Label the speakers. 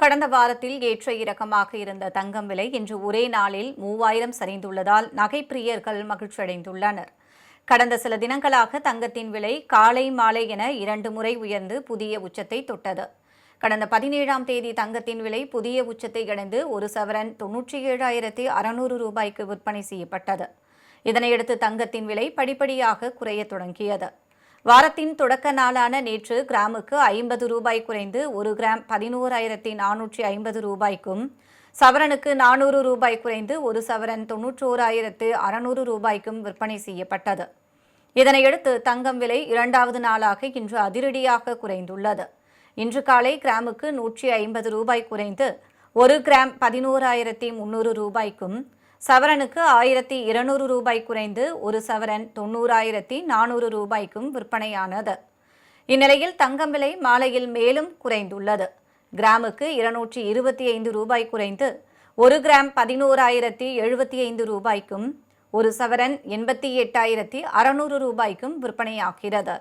Speaker 1: கடந்த வாரத்தில் ஏற்ற இறக்கமாக இருந்த தங்கம் விலை இன்று ஒரே நாளில் 3000 சரிந்துள்ளதால் நகைப்பிரியர்கள் மகிழ்ச்சியடைந்துள்ளனர். கடந்த சில தினங்களாக தங்கத்தின் விலை காலை மாலை என 2 முறை உயர்ந்து புதிய உச்சத்தை தொட்டது. கடந்த 17ஆம் தேதி தங்கத்தின் விலை புதிய உச்சத்தை அடைந்து ஒரு சவரன் 97,600 ரூபாய்க்கு விற்பனை செய்யப்பட்டது. இதனையடுத்து தங்கத்தின் விலை படிப்படியாக குறையத் தொடங்கியது. வாரத்தின் தொடக்க நாளான நேற்று கிராமுக்கு 50 ரூபாய் குறைந்து 1 கிராம் 11,450 ரூபாய்க்கும், சவரனுக்கு 400 ரூபாய் குறைந்து 1 சவரன் 91,600 ரூபாய்க்கும் விற்பனை செய்யப்பட்டது. இதனையடுத்து தங்கம் விலை 2வது நாளாக இன்று அதிரடியாக குறைந்துள்ளது. இன்று காலை கிராமுக்கு 150 ரூபாய் குறைந்து 1 கிராம் 11,300 ரூபாய்க்கும், சவரனுக்கு 1,200 ரூபாய் குறைந்து 1 சவரன் 90,400 ரூபாய்க்கும் விற்பனையானது. இந்நிலையில் தங்கம் விலை மாலையில் மேலும் குறைந்துள்ளது. கிராமுக்கு 225 ரூபாய் குறைந்து 1 கிராம் 11,075 ரூபாய்க்கும், 1 சவரன் 88,600 ரூபாய்க்கும் விற்பனையாகிறது.